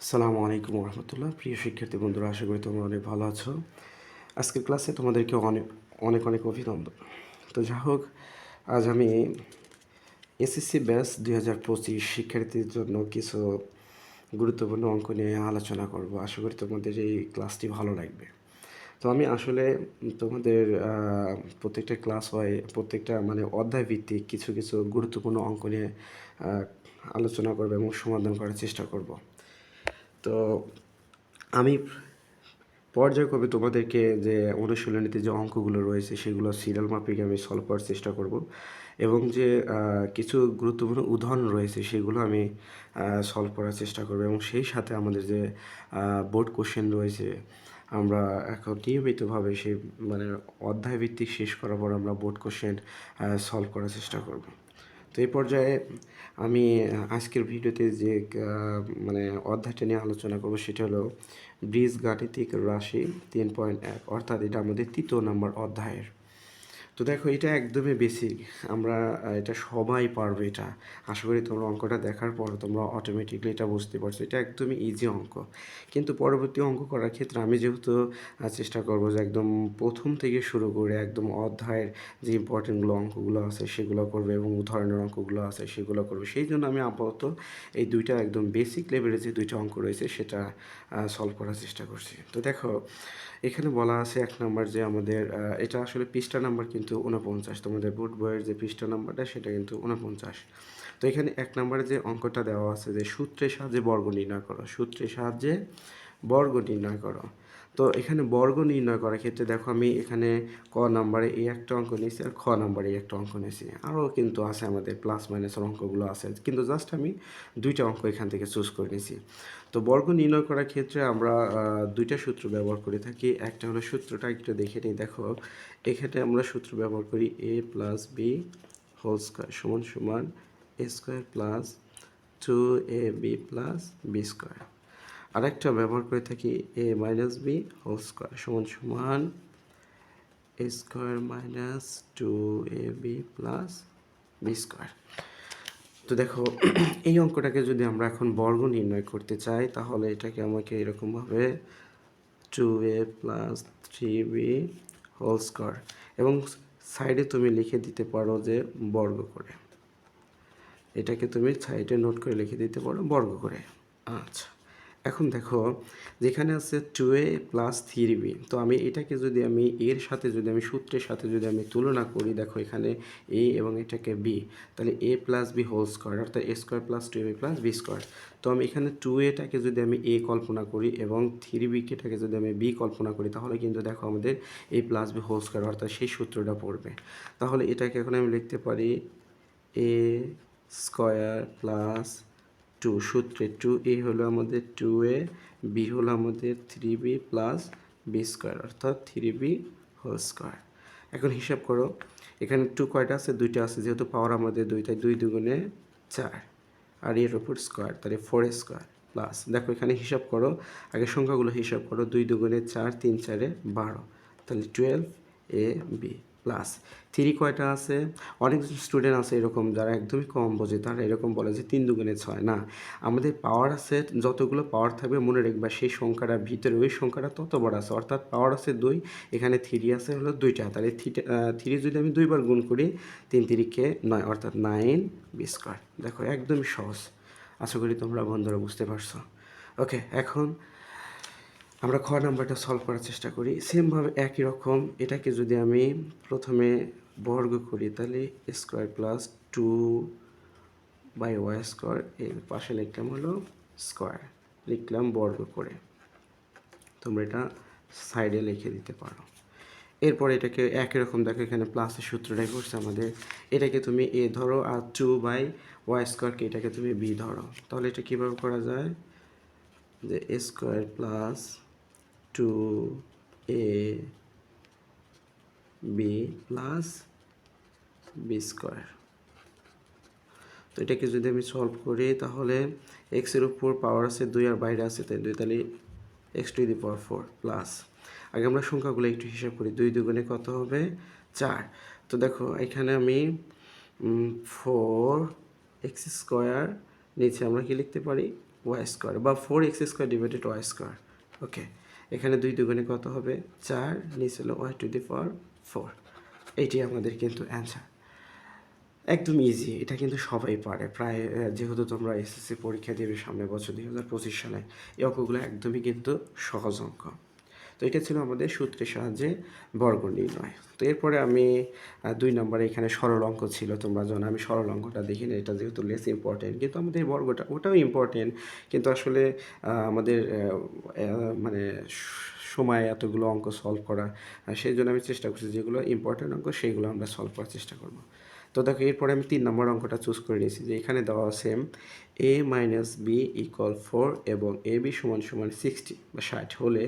আসসালামু আলাইকুম রহমতুল্লাহ। প্রিয় শিক্ষার্থী বন্ধুরা, আশা করি তোমরা অনেক ভালো আছো। আজকের ক্লাসে তোমাদেরকে অনেক অনেক অনেক অভিনন্দন। তো যা হোক, আজ আমি এসএসসি ব্যাচ 2025 শিক্ষার্থীর জন্য কিছু গুরুত্বপূর্ণ অঙ্ক নিয়ে আলোচনা করব। আশা করি তোমাদের এই ক্লাসটি ভালো লাগবে। তো আমি আসলে তোমাদের প্রত্যেকটা ক্লাস হয়, প্রত্যেকটা মানে অধ্যায় ভিত্তিক কিছু কিছু গুরুত্বপূর্ণ অঙ্ক নিয়ে আলোচনা করব এবং সমাধান করার চেষ্টা করব। তো আমি পর্যায়ক্রমে তোমাদেরকে যে অনুশীলনীতে যে অঙ্কগুলো রয়েছে সেগুলো সিরিয়াল মাফিক আমি সলভ করার চেষ্টা করব এবং যে কিছু গুরুত্বপূর্ণ উদাহরণ রয়েছে সেগুলো আমি সলভ করার চেষ্টা করব এবং সেই সাথে আমাদের যে বোর্ড কোশ্চেন রয়েছে আমরা এখন নিয়মিতভাবে সেই মানে অধ্যায় ভিত্তিক শেষ করার পর আমরা বোর্ড কোশ্চেন সলভ করার চেষ্টা করব। তো এই পর্যায়ে আমি আজকের ভিডিওতে যে মানে অধ্যায়টা নিয়ে আলোচনা করব সেটা হলো বীজগাণিতিক রাশি 3.1, অর্থাৎ এটা আমাদের 3য় নম্বর অধ্যায়ের। তো দেখো, এটা একদমই বেসিক, আমরা এটা সবাই পারবে। এটা আশা করি তোমরা অঙ্কটা দেখার পর তোমরা অটোমেটিকলি এটা বুঝতে পারছো, এটা একদমই ইজি অঙ্ক। কিন্তু পরবর্তী অঙ্ক করার ক্ষেত্রে আমি যেহেতু চেষ্টা করবো যে একদম প্রথম থেকে শুরু করে একদম অধ্যায়ের যে ইম্পর্টেন্টগুলো অঙ্কগুলো আছে সেগুলো করবে এবং উদাহরণের অঙ্কগুলো আছে সেগুলো করবে, সেই জন্য আমি আপাতত এই দুইটা একদম বেসিক লেভেলের যে দুইটা অঙ্ক রয়েছে সেটা সলভ করার চেষ্টা করছি। তো দেখো, এখানে বলা আছে 1 নম্বর যে আমাদের এটা আসলে পৃষ্ঠা নাম্বার কিন্তু 49, তোমাদের বোর্ড বইয়ের যে পৃষ্ঠা নাম্বারটা সেটা কিন্তু 49। তো এখানে 1 নম্বরে যে অঙ্কটা দেওয়া আছে যে সূত্রের সাহায্যে বর্গ নির্ণয় করো, সূত্রের সাহায্যে বর্গ নির্ণয় করো। তো এখানে বর্গ নির্ণয় করার ক্ষেত্রে দেখো, আমি এখানে ক নাম্বারে এই একটা অঙ্ক নিয়েছি আর খ নাম্বারে এই একটা অঙ্ক নিয়েছি, আরও কিন্তু আছে আমাদের প্লাস মাইনাসের অঙ্কগুলো আছে, কিন্তু জাস্ট আমি দুইটা অঙ্ক এখান থেকে চুজ করে নিয়েছি। তো বর্গ নির্ণয় করার ক্ষেত্রে আমরা দুইটা সূত্র ব্যবহার করে থাকি। একটা হলো সূত্রটা একটু দেখে নিই। দেখো, এখানে আমরা সূত্র ব্যবহার করি a plus B whole square সমান সমান a square plus 2ab plus b square. আরেকটা ব্যবহার করে থাকি a minus b whole square সমান সমান a square minus 2ab plus b square. তো দেখো, এই অঙ্কটাকে যদি আমরা এখন বর্গ নির্ণয় করতে চাই তাহলে এটাকে আমাকে এরকমভাবে 2a plus 3b whole square এবং সাইডে তুমি লিখে দিতে পারো যে বর্গ করে, এটাকে তুমি সাইডে নোট করে লিখে দিতে পারো বর্গ করে। আচ্ছা, এখন দেখো যেখানে আছে 2a প্লাস 3b, তো আমি এটাকে যদি আমি এর সাথে যদি আমি সূত্রের সাথে যদি আমি তুলনা করি, দেখো এখানে a এবং এটাকে b, তাহলে a plus B whole square অর্থাৎ a square plus 2ab plus b square. তো আমি এখানে 2aটাকে যদি আমি a কল্পনা করি এবং 3bটাকে যদি আমি b কল্পনা করি তাহলে কিন্তু দেখো আমাদের a plus B whole square অর্থাৎ সেই সূত্রটা পড়বে। তাহলে এটাকে এখন আমি লিখতে পারি a স্কোয়ার প্লাস 2, সূত্রে 2a হলো আমাদের 2a, b হলো আমাদের 3b প্লাস বি স্কোয়ার অর্থাৎ 3b হোল স্কোয়ার। এখন হিসাব করো, এখানে 2 কয়টা আছে? দুইটা আছে, যেহেতু পাওয়ার আমাদের 2 তাই 2 দুগুণে 4 আর এর ওপর স্কোয়ার, তাহলে 4 স্কোয়ার প্লাস, দেখো এখানে হিসাব করো, আগে সংখ্যাগুলো হিসাব করো, 2 দুগুণে 4, 3 4-এ 12, তাহলে 12ab প্লাস 3 কয়টা আছে? অনেক স্টুডেন্ট আছে এরকম যারা একদমই কম বোঝে, তারা এরকম বলে যে 3 দুগুণে 6, না, আমাদের পাওয়ার আছে, যতগুলো পাওয়ার থাকবে মনে রাখবা সেই সংখ্যাটার ভিতরে ওই সংখ্যাটা তত বড় আছে, অর্থাৎ পাওয়ার আছে 2, এখানে 3 আছে হলো 2টা, তাহলে 3 যদি আমি 2বার গুণ করি 3 3-কে 9 অর্থাৎ 9b স্কোয়ার। দেখো একদমই সহজ, আশা করি তোমরা বন্ধুরা বুঝতে পারছো। ওকে, এখন আমরা খ নাম্বারটা সলভ করার চেষ্টা করি। সেমভাবে একই রকম এটাকে যদি আমি প্রথমে বর্গ করি তাহলে স্কোয়ার প্লাস 2/y স্কোয়ার, এর পাশে লিখলাম হলো স্কোয়ার, লিখলাম বর্গ করে, তোমরা এটা সাইডে লিখে দিতে পারো। এরপর এটাকে একই রকম দেখো, এখানে প্লাসের সূত্রটাই করছে আমাদের, এটাকে তুমি a ধরো আর 2/y স্কোয়ারকে এটাকে তুমি b ধরো, তাহলে এটা কীভাবে করা যায় যে a square plus 2ab plus b square. তো এটাকে যদি আমি সলভ করি তাহলে এক্সের উপর পাওয়ার আছে 2 আর বাইরে আছে তাই 2, তাহলে x⁴ প্লাস, আগে আমরা সংখ্যাগুলো একটু হিসাব করি, 2 দুগুণে কত হবে 4। তো দেখো এখানে আমি 4x স্কোয়ার নিচে আমরা কি লিখতে পারি ওয়াই স্কোয়ার বা 4x² ডিভাইডেড ওয়াই স্কোয়ার। ওকে, এখানে 2 দুগুণে কত হবে 4, নিচে হলো y⁴। এইটি আমাদের কিন্তু অ্যান্সার। একদম ইজি, এটা কিন্তু সবাই পারে প্রায়, যেহেতু তোমরা এসএসসি পরীক্ষা দেবে সামনের বছর 2025 সালে, এই অঙ্কগুলো একদমই কিন্তু সহজ অঙ্ক। তো এটা ছিল আমাদের সূত্রের সাহায্যে বর্গ নির্ণয়। তো এরপরে আমি 2 নম্বরে এখানে সরল অঙ্ক ছিল, তোমরা জানো আমি সরল অঙ্কটা দেখি না, এটা যেহেতু লেস ইম্পর্টেন্ট, কিন্তু আমাদের বর্গটা ওটাও ইম্পর্টেন্ট, কিন্তু আসলে আমাদের মানে সময় এতগুলো অঙ্ক সলভ করা, সেই জন্য আমি চেষ্টা করছি যেগুলো ইম্পর্টেন্ট অঙ্ক সেইগুলো আমরা সলভ করার চেষ্টা করব। তো দেখো এরপরে আমি 3 নম্বর অঙ্কটা চুজ করে নিয়েছি, যে এখানে দেওয়া আছে a - b = 4 এবং ab = 60 বা 60 হলে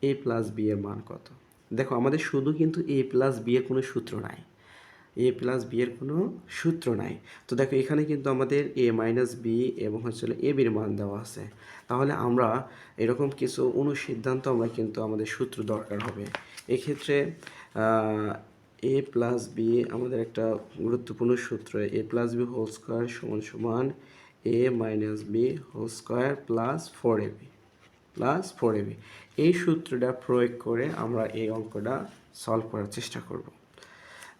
a + b এর মান কত। দেখো আমাদের শুধু কিন্তু a + b এর কোনো সূত্র নাই, a + b এর কোনো সূত্র নাই। তো দেখো এখানে কিন্তু আমাদের a - b এবং হচ্ছে ab এর মান দেওয়া আছে, তাহলে আমরা এরকম কিছু অনুসিদ্ধান্ত আমরা কিন্তু আমাদের সূত্র দরকার হবে। এক্ষেত্রে a + b আমাদের একটা গুরুত্বপূর্ণ সূত্র, a + b² = a - b² + 4ab এই সূত্রটা প্রয়োগ করে আমরা এই অঙ্কটা সলভ করার চেষ্টা করব।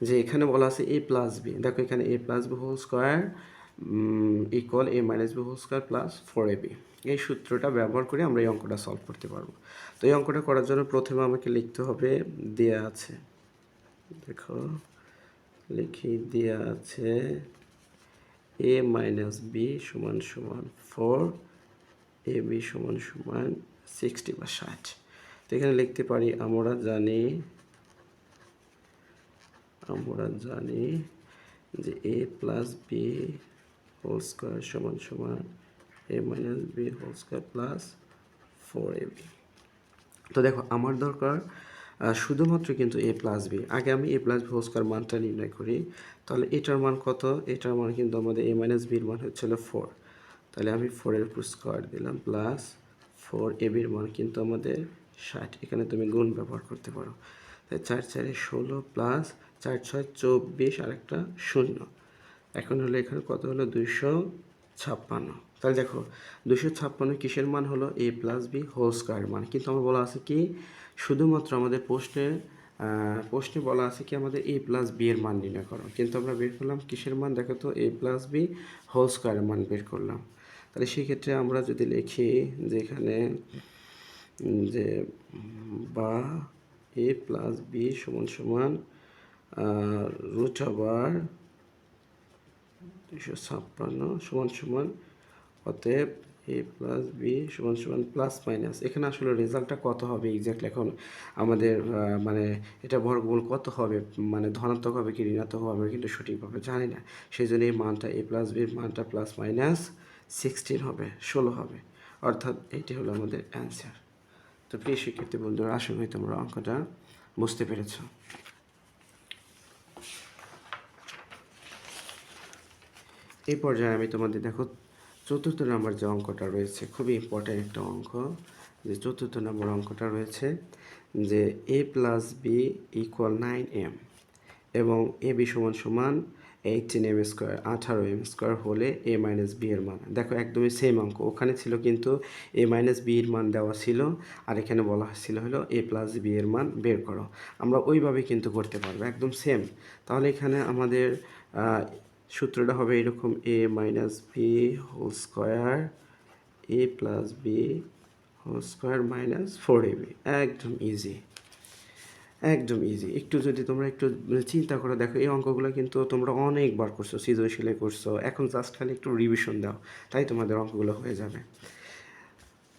যে এখানে বলা আছে a + b, দেখো এখানে a + b² = a - b² + 4ab, এই সূত্রটা ব্যবহার করে আমরা এই অঙ্কটা সলভ করতে পারবো। তো এই অঙ্কটা করার জন্য প্রথমে আমাকে লিখতে হবে, দেয়া আছে, দেখো লিখি, দেয়া আছে a - b = 4, ab = 60 বা 60। তো এখানে লিখতে পারি আমরা জানি যে a + b² = a - b² + 4ab। তো দেখো আমার দরকার শুধুমাত্র কিন্তু a + b। আগে আমি a + b² মানটা নির্ণয় করি, তাহলে এটার মান কত, এটার মান কিন্তু আমাদের a - b এর মান হচ্ছিল 4, তাহলে আমি 4 এর উপর স্কোয়ার দিলাম প্লাস 4ab এর মান কিন্তু আমাদের 60, এখানে তুমি গুণ ব্যবহার করতে পারো, তাই 4 × 4 = 16 প্লাস 4 × 6 = 24 আর একটা 0, এখন হলো এখানে কত হলো 256। তাহলে দেখো 256 কিসের মান হলো a + b² মান, কিন্তু আমার বলা আছে কি শুধুমাত্র আমাদের প্রশ্নে বলা আছে কি আমাদের a + b এর মান নির্ণয় করো, কিন্তু আমরা বের করলাম কিসের মান, দেখো তো a + b² এর মান বের করলাম। তাহলে সেই ক্ষেত্রে আমরা যদি লিখি যে এখানে যে বা a + b = √256 অতএব a + b = প্লাস মাইনাস, এখানে আসলে রেজাল্টটা কত হবে এক্স্যাক্টলি এখন আমাদের মানে এটা বর্গমূল কত হবে, মানে ধনাত্মক হবে কি ঋণাত্মক হবে কিন্তু সঠিকভাবে জানি না, সেই জন্য এই মানটা a + b এর মানটা ±16 হবে, 16 হবে, অর্থাৎ এইটি হলো আমাদের অ্যান্সার। তো প্রিয় শিক্ষার্থী বন্ধুরা, আশা করি তোমরা অঙ্কটা বুঝতে পেরেছ। এই পর্যায়ে আমি তোমাদের দেখো 4র্থ নম্বর যে অঙ্কটা রয়েছে, খুবই ইম্পর্ট্যান্ট একটা অঙ্ক, যে 4র্থ নম্বর অঙ্কটা রয়েছে যে a + b = 9m এবং ab = 18m², 18m² হলে a - b এর মান। দেখো একদমই সেম অঙ্ক, ওখানে ছিল কিন্তু a - b এর মান দেওয়া ছিল, আর এখানে বলা হয়েছিল হলো a + b এর মান বের করো। আমরা ওইভাবে কিন্তু করতে পারবো, একদম সেম। তাহলে এখানে আমাদের সূত্রটা হবে এরকম, a - b² a + b² - 4ab, একদম ইজি, একদম ইজি। একটু যদি তোমরা একটু চিন্তা করে দেখো, এই অঙ্কগুলো কিন্তু তোমরা অনেকবার করছো, সৃজনশীলে করছো, এখন জাস্ট খালি একটু রিভিশন দাও, তাই তোমাদের অঙ্কগুলো হয়ে যাবে।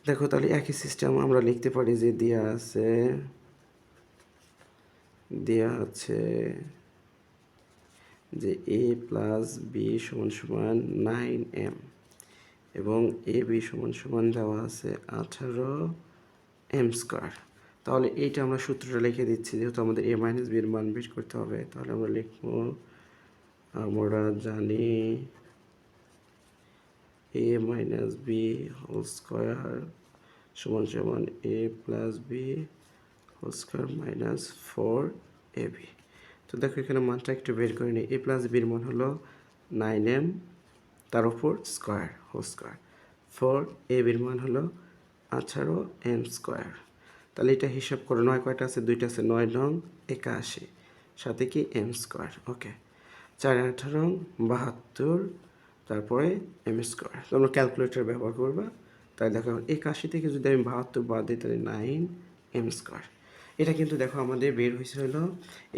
দেখো তাহলে একই সিস্টেম আমরা লিখতে পারি যে দেয়া আছে যে a + b = 9m এবং ab = দেওয়া আছে 18m²। তাহলে এইটা আমরা সূত্রটা লিখে দিচ্ছি, যেহেতু আমাদের a - b এর মান বের করতে হবে, তাহলে আমরা লিখব, আমরা জানি a - b² = a + b² - 4ab। তো দেখো এখানে মানটা একটু বের করে নিই, a + b এর মান হলো 9m, তার উপর স্কোয়ার হোল স্কোয়ার। 4ab-এর মান হলো 18m²। তাহলে এটা হিসাব করো, 9 কয়টা আছে? 2টা আছে, 9 নং 81, সাথে কি m²। ওকে, 4 18 72, তারপরে m²। তোমরা ক্যালকুলেটর ব্যবহার করবা। তাই দেখো 81 থেকে যদি আমি 72 বাদ দিই তাহলে 9m²। এটা কিন্তু দেখো আমাদের বের হয়েছে হলো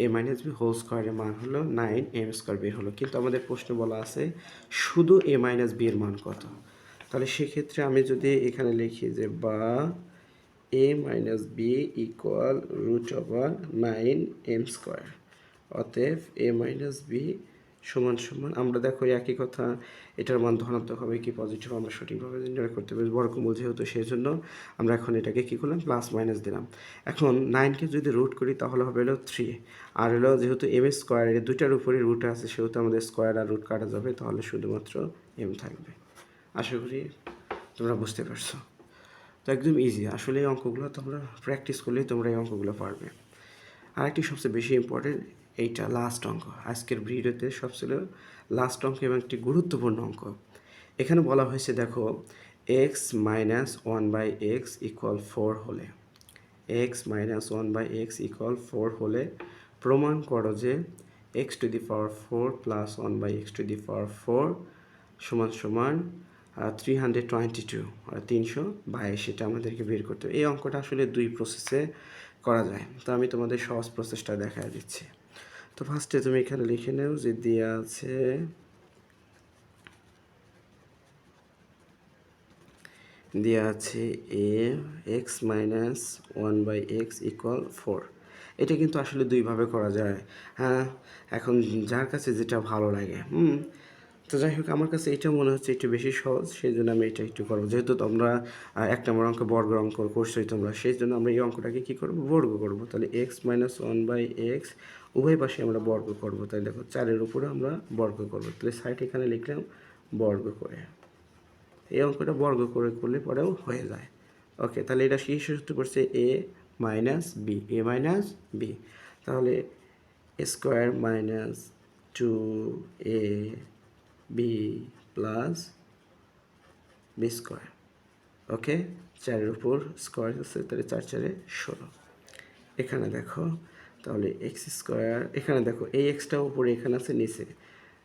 a-b হোল স্কোয়ারের মান হলো 9m² বের হলো, কিন্তু আমাদের প্রশ্ন বলা আছে শুধু a-b এর মান কত। তাহলে সেক্ষেত্রে আমি যদি এখানে লিখি যে বা a-b ইকুয়াল √9m², অতএব a-b সমান সমান, আমরা দেখো একই কথা, এটার মান ধনাত্মক হবে কি পজিটিভ আমরা সঠিকভাবে নির্ণয় করতে পারি, বর্গমূল যেহেতু, সেই জন্য আমরা এখন এটাকে কী করলাম, প্লাস মাইনাস দিলাম। এখন 9কে যদি রুট করি তাহলে হবে হলো 3, আর হলো যেহেতু m² এর দুইটার উপরে রুট আছে সেহেতু আমাদের স্কোয়ার আর রুট কাটা যাবে, তাহলে শুধুমাত্র m থাকবে। আশা করি তোমরা বুঝতে পারছো। তো একদম ইজি, আসলে এই অঙ্কগুলো তোমরা প্র্যাকটিস করলেই তোমরা এই অঙ্কগুলো পারবে। আরেকটি সবচেয়ে বেশি ইম্পর্টেন্ট, এইটা লাস্ট অঙ্ক, আজকের ভিডিওতে সবচেয়ে লাস্ট অঙ্ক এবং একটি গুরুত্বপূর্ণ অঙ্ক। এখানে বলা হয়েছে দেখো x - 1/x = 4 হলে, x - 1/x = 4 হলে প্রমাণ করো যে x⁴ + 1/x⁴ সমান সমান 322, 322, এটা আমাদেরকে বের করতে হবে। এই অঙ্কটা আসলে দুই প্রসেসে করা যায়, তো আমি তোমাদের সহজ প্রসেসটা দেখায় দিচ্ছি। তো ফার্স্টে তুমি এখানে লিখে নাও যে দেওয়া আছে x - 1/x = 4। এটা কিন্তু আসলে দুইভাবে করা যায়। হ্যাঁ, এখন যার কাছে যেটা ভালো লাগে। তো যাই হোক, আমার কাছে এটা মনে হচ্ছে একটু বেশি সহজ, সেই জন্য আমি এটা একটু করবো। যেহেতু তোমরা 1 নম্বর অঙ্ক বর্গ অঙ্ক করছোই তোমরা, সেই জন্য আমরা এই অঙ্কটাকে কী করবো, বর্গ করবো। তাহলে x - 1/x উভয় পাশে আমরা বর্গ করবো। তাই দেখো 4-এর উপরে আমরা বর্গ করবো, তাহলে সাইড এখানে লিখলাম বর্গ করে। এই অঙ্কটা বর্গ করে করলে পরেও হয়ে যায়। ওকে, তাহলে এটা কি সূত্র পড়ছে, a - b, a - b, তাহলে square minus 2ab plus b²। ওকে, 4-এর উপর স্কোয়ার আছে, তাহলে 4 4-এ 16। এখানে দেখো তাহলে x², এখানে দেখো এই এক্সটা উপরে এখানে আছে নিচে,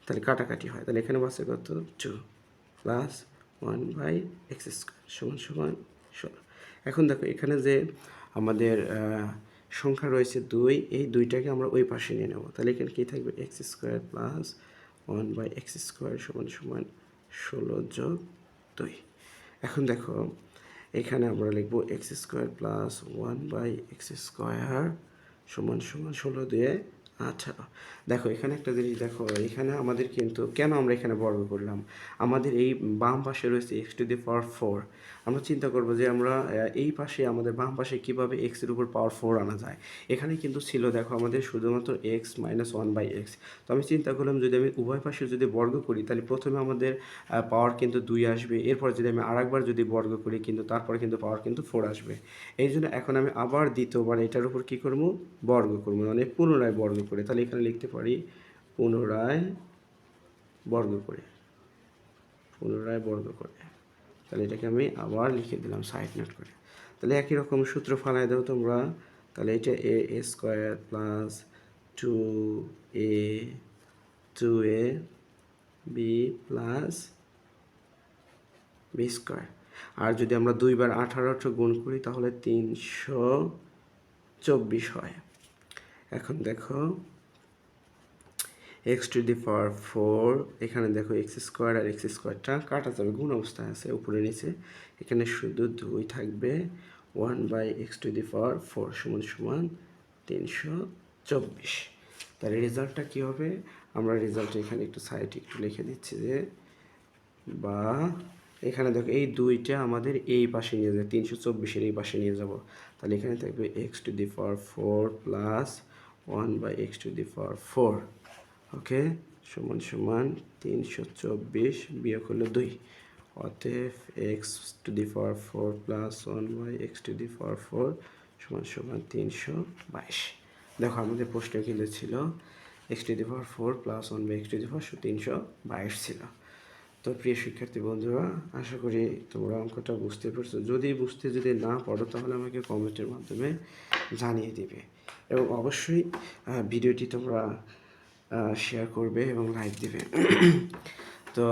তাহলে কাটাকাটি হয়, তাহলে এখানে বাঁচে কত, 2 প্লাস 1/x² সমান সমান 16। এখন দেখো এখানে যে আমাদের সংখ্যা রয়েছে 2, এই 2টাকে আমরা ওই পাশে নিয়ে নেব, তাহলে এখানে কী থাকবে, x² প্লাস 1/x² সমান সমান 16 যোগ 2। এখন দেখো এখানে আমরা লিখব x² প্লাস 1/x² সমান সমান 16 দিয়ে 18। দেখো এখানে একটা জিনিস দেখো, এখানে আমাদের কিন্তু কেন আমরা এখানে বর্গ করলাম, আমাদের এই বাম পাশে রয়েছে x⁴। আমরা চিন্তা করব যে আমরা এই পাশে আমাদের বাম পাশে কীভাবে x-এর উপর পাওয়ার 4 আনা যায়। এখানে কিন্তু ছিল দেখো আমাদের শুধুমাত্র x - 1/x। তো আমি চিন্তা করলাম যদি আমি উভয় পাশে যদি বর্গ করি তাহলে প্রথমে আমাদের পাওয়ার কিন্তু 2 আসবে, এরপর যদি আমি আরেকবার যদি বর্গ করি কিন্তু তারপরে কিন্তু পাওয়ার কিন্তু 4 আসবে। এই জন্য এখন আমি আবার দ্বিতীয়বার এটার উপর কী করবো, বর্গ করবো, মানে পুনরায় বর্গ করে। তাহলে এখানে লিখতে পারি পুনরায় বর্গ করে, পুনরায় বর্গ করে। তাহলে এটাকে আমি আবার লিখে দিলাম সাইড নোট করে। তাহলে একই রকম সূত্র ফালাই দাও তোমরা। তাহলে এটা a² plus 2ab plus b²। আর যদি আমরা 2 বার 18 গুণ করি তাহলে 324 হয়। এখন দেখো x⁴, এখানে দেখো x² আর x²টা কাটা যাবে, গুণ অবস্থায় আছে উপরে নিচে, এখানে শুধু 2 থাকবে, 1/x⁴ সমান সমান 324। তাহলে রেজাল্টটা কী হবে, আমরা রেজাল্টটা এখানে একটু সাইডে একটু লিখে দিচ্ছি যে বা এখানে দেখো এই 2টা আমাদের এই পাশে নিয়ে যাবে, 324-এর এই পাশে নিয়ে যাব, তাহলে এখানে থাকবে x⁴ প্লাস 1/x⁴। ওকে, সমান সমান 324 বিয়োগ হলো 2, অতএব x⁴ প্লাস 1/x⁴ সমান সমান 322। দেখো আমাদের প্রশ্ন কিন্তু ছিল x⁴ প্লাস 1/x⁴ 322 ছিল। তো প্রিয় শিক্ষার্থী বন্ধুরা, আশা করি তোমরা অঙ্কটা বুঝতে পারছো। যদি না পারো তাহলে আমাকে কমেন্টের মাধ্যমে জানিয়ে দিবে এবং অবশ্যই ভিডিওটি তোমরা শেয়ার করবে এবং লাইক দিবে। তো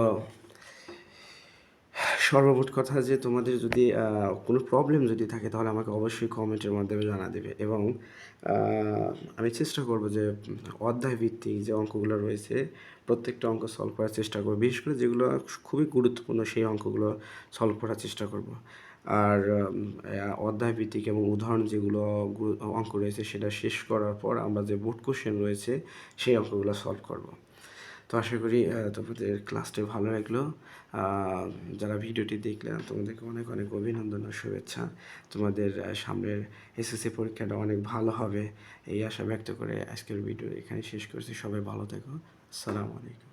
সর্বমোট কথা যে তোমাদের যদি কোনো প্রবলেম যদি থাকে তাহলে আমাকে অবশ্যই কমেন্টের মাধ্যমে জানা দেবে এবং আমি চেষ্টা করব যে অধ্যায় ভিত্তিক যে অঙ্কগুলো রয়েছে প্রত্যেকটা অঙ্ক সলভ করার চেষ্টা করব, বিশেষ করে যেগুলো খুবই গুরুত্বপূর্ণ সেই অঙ্কগুলো সলভ করার চেষ্টা করব। আর অধ্যায় ভিত্তিক এবং উদাহরণ যেগুলো অঙ্ক রয়েছে সেটা শেষ করার পর আমরা যে বোর্ড কোশ্চেন রয়েছে সেই অঙ্কগুলো সলভ করব। তো আশা করি তোমাদের ক্লাসটি ভালো লাগলো। যারা ভিডিওটি দেখলে তোমাদেরকে অনেক অনেক অভিনন্দন ও শুভেচ্ছা। তোমাদের সামনের এসএসসি পরীক্ষাটা অনেক ভালো হবে এই আশা ব্যক্ত করে আজকের ভিডিও এখানে শেষ করছি। সবাই ভালো থেকো। আসসালামু আলাইকুম।